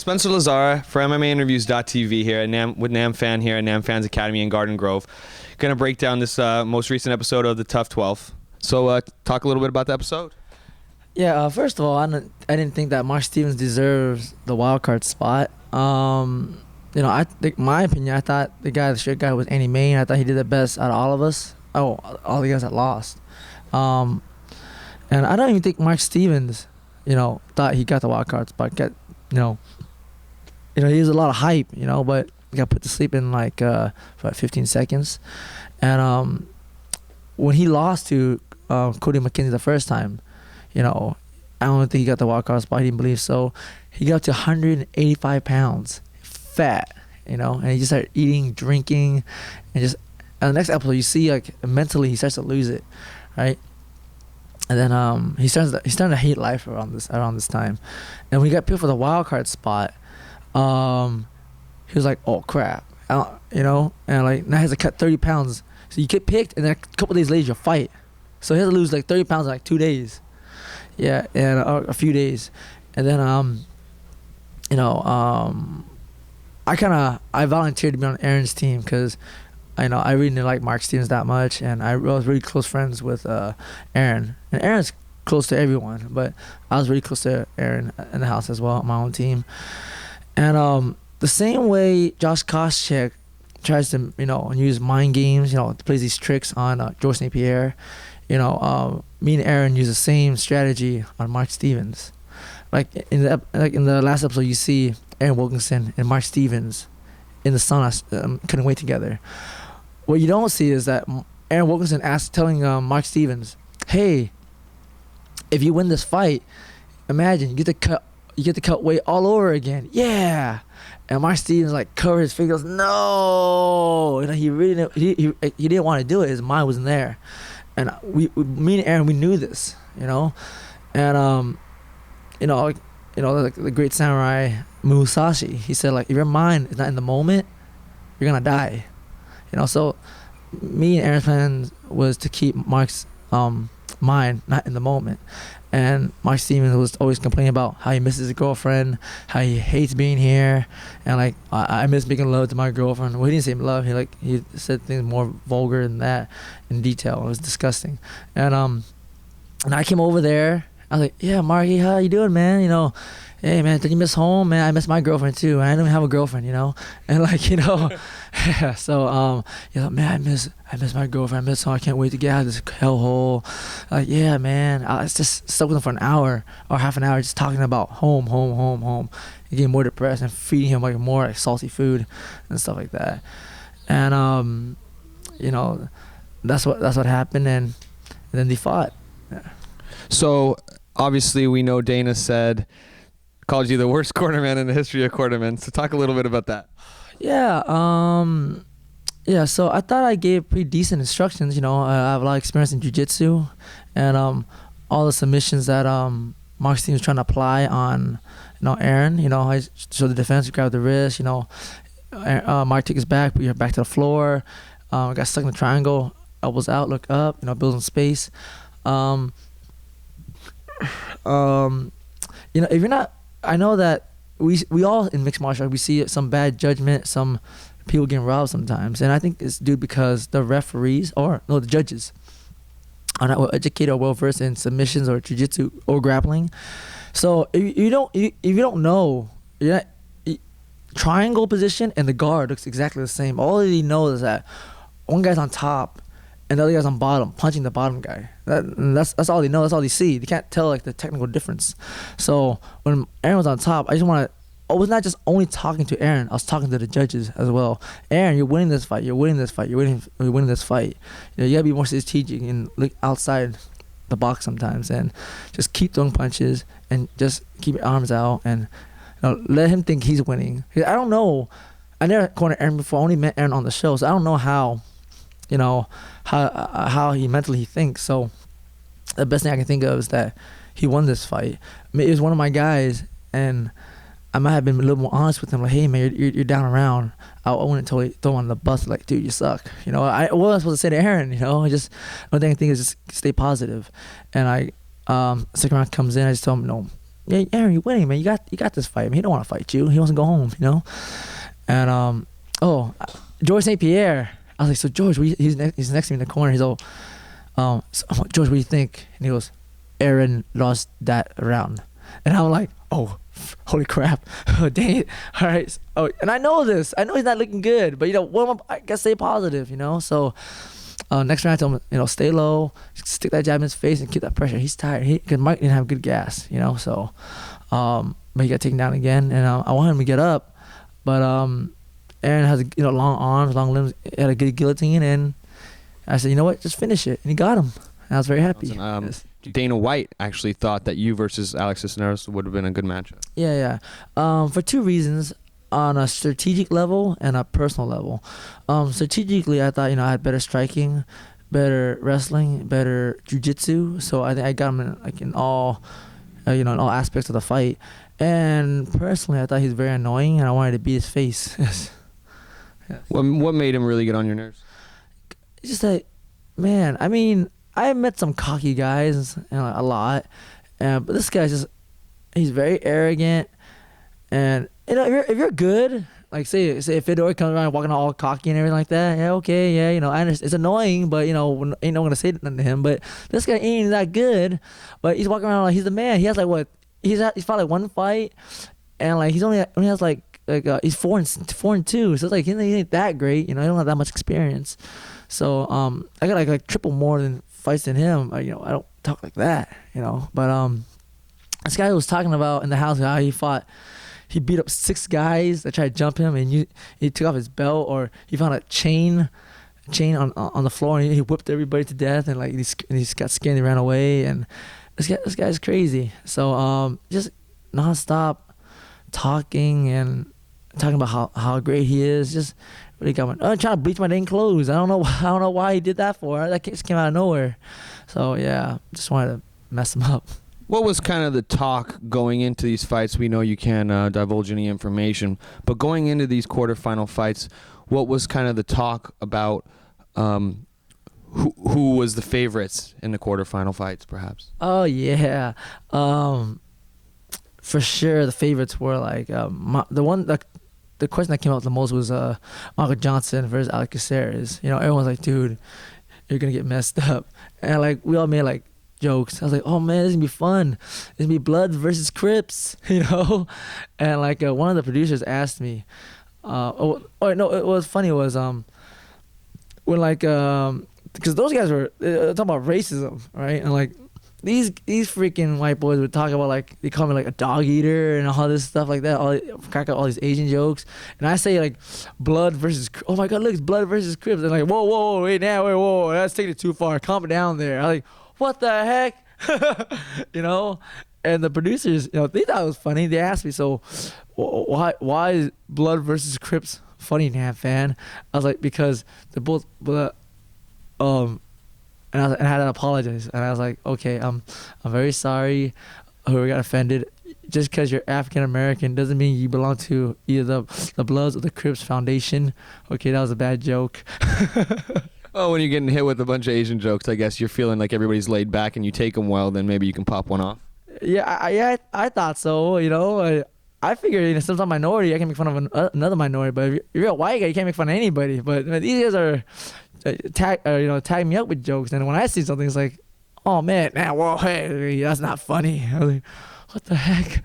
Spencer Lazara for MMAinterviews.tv here at with Nam Phan here at Nam Phan's Academy in Garden Grove. Going to break down this most recent episode of the TUF 12. So talk a little bit about the episode. Yeah, first of all, I didn't think that Marc Stevens deserves the wild card spot. I think, my opinion, I thought the straight guy was Andy Main. I thought he did the best out of all of us. Oh, all the guys that lost. And I don't even think Marc Stevens, thought he got the wild card spot. He was a lot of hype, but he got put to sleep in like for 15 seconds. And when he lost to Cody McKenzie the first time, I don't think he got the wild card spot. He didn't believe so. He got up to 185 pounds, fat, and he just started eating, drinking, and the next episode you see like mentally he starts to lose it, right? And then he's starting to hate life around this time. And when he got picked for the wild card spot, he was like, oh crap, and like now he has to cut 30 pounds. So you get picked, and then a couple days later you fight. So he has to lose like 30 pounds in like 2 days. Yeah, and a few days. And then I volunteered to be on Aaron's team because I really didn't like Marc Stevens that much, and I was really close friends with Aaron. And Aaron's close to everyone, but I was really close to Aaron in the house as well, on my own team. And the same way Josh Koscheck tries to, use mind games, plays these tricks on George St. Pierre, me and Aaron use the same strategy on Marc Stevens. Like in the last episode, you see Aaron Wilkinson and Marc Stevens in the sauna couldn't wait together. What you don't see is that Aaron Wilkinson telling Marc Stevens, "Hey, if you win this fight, imagine you get to cut weight all over again." Yeah, and Marc Stevens like covered his face, goes, "No," he really he didn't want to do it. His mind wasn't there, and me and Aaron, we knew this, and like the great samurai Musashi, he said, like, if your mind is not in the moment, you're gonna die. So me and Aaron's plan was to keep Marc's mind not in the moment. And Marc Stevens was always complaining about how he misses his girlfriend, how he hates being here, and like I miss making love to my girlfriend. Well, he didn't say love. He said things more vulgar than that in detail. It was disgusting. And I came over there. I was like, "Yeah, Marky, how you doing, man? Hey, man, did you miss home? Man, I miss my girlfriend too. I don't even have a girlfriend, And like, yeah. So man, I miss my girlfriend. I miss home. I can't wait to get out of this hellhole. Like, yeah, man. I was just stuck with him for an hour or half an hour, just talking about home. He getting more depressed and feeding him like more like salty food and stuff like that. And that's what happened. And then they fought. Yeah. So obviously we know Dana called you the worst cornerman in the history of cornermen. So talk a little bit about that. Yeah. So I thought I gave pretty decent instructions. I have a lot of experience in jiu-jitsu, and all the submissions that Marc Stevens was trying to apply on Aaron. I showed the defense, grab the wrist. Marc took his back, put your back to the floor. Got stuck in the triangle, elbows out, look up. Building space. If you're not, I know that we all in mixed martial arts, we see some bad judgment, some people getting robbed sometimes, and I think it's due because the referees the judges are not well educated or well versed in submissions or jiu-jitsu or grappling. So if you don't know, triangle position and the guard looks exactly the same. All they know is that one guy's on top and the other guy's on bottom, punching the bottom guy. That's all they know. That's all they see. They can't tell like the technical difference. So when Aaron was on top, I was not just only talking to Aaron. I was talking to the judges as well. Aaron, you're winning this fight. You're winning this fight. You're winning this fight. You gotta be more strategic and look outside the box sometimes, and just keep throwing punches and just keep your arms out and let him think he's winning. I don't know. I never cornered Aaron before. I only met Aaron on the show, so I don't know how. How he mentally thinks. So the best thing I can think of is that he won this fight. I mean, it was one of my guys, and I might have been a little more honest with him. Like, hey man, you're down around. I wouldn't totally throw him on the bus like, dude, you suck. What was I supposed to say to Aaron? One thing I think is just stay positive. And second round comes in, I just told him, yeah, Aaron, you're winning, man. You got this fight. Man, he don't want to fight you. He wants to go home, you know. And George St. Pierre. I was like, so George, he's next to me in the corner. He's all, so, George, what do you think? And he goes, Aaron lost that round. And I'm like, oh, holy crap. Oh, dang it. All right. Oh, and I know this. I know he's not looking good. But, I gotta stay positive, So next round I told him, stay low, stick that jab in his face and keep that pressure. He's tired. Because Mike didn't have good gas, So, but he got taken down again. And I wanted him to get up. But Aaron has, long arms, long limbs. He had a good guillotine. And I said, you know what? Just finish it. And he got him. And I was very happy. Awesome. Dana White actually thought that you versus Alex Cisneros would have been a good matchup. Yeah. For two reasons, on a strategic level and a personal level. Strategically, I thought I had better striking, better wrestling, better jiu-jitsu. So I think I got him in all, in all aspects of the fight. And personally, I thought he was very annoying, and I wanted to beat his face. Yes. What made him really get on your nerves? It's just that, man. I mean, I met some cocky guys, a lot, but this guy's he's very arrogant, and if you're good, like say if Fedor comes around walking all cocky and everything like that, yeah, okay, yeah, I understand. It's annoying, but ain't no one gonna say nothing to him. But this guy ain't that good, but he's walking around like he's the man. He has he's fought like one fight, and he only has he's 4-2, so it's he ain't that great, he don't have that much experience. So I got like triple more than fights than him. I don't talk like that, But this guy was talking about in the house how he beat up 6 guys that tried to jump him, and he took off his belt, or he found a chain on the floor, and he whipped everybody to death, and he got scared and he ran away. And this guy's crazy. So just nonstop talking about how great he is. Just really got trying to bleach my dang clothes. I don't know why he did that for. That just came out of nowhere. So yeah, just wanted to mess him up. What was kind of the talk going into these fights? We know you can't divulge any information, but going into these quarterfinal fights, what was kind of the talk about who was the favorites in the quarterfinal fights, perhaps? Oh yeah, for sure the favorites were the question that came out the most was Michael Johnson versus Alex Caceres. Everyone's like, dude, you're gonna get messed up, and we all made jokes. I was like, oh man, this is gonna be fun. It's gonna be blood versus Crips, and one of the producers asked me, no, it was funny. It was when because those guys were talking about racism, right? And these freaking white boys would talk about they call me a dog eater and all this stuff like that. Crack out all these Asian jokes, and I say blood versus. Oh my God, look, it's blood versus Crips. And whoa, wait, whoa, that's taking it too far. Calm down there. I'm what the heck, And the producers, they thought it was funny. They asked me, so why is blood versus Crips funny, Nam Phan? I was like, because they're both and I had to apologize, and I was like, okay, I'm very sorry whoever got offended. Just because you're African American doesn't mean you belong to either the Bloods or the Crips Foundation. Okay, that was a bad joke. Oh, when you're getting hit with a bunch of Asian jokes, I guess you're feeling like everybody's laid back and you take them well, then maybe you can pop one off. Yeah, I thought so. I figured since I'm a minority, I can make fun of another minority. But if you're a white guy, you can't make fun of anybody. But these guys are tag me up with jokes, and when I see something, it's like, oh man, whoa, hey, that's not funny. I was like, what the heck?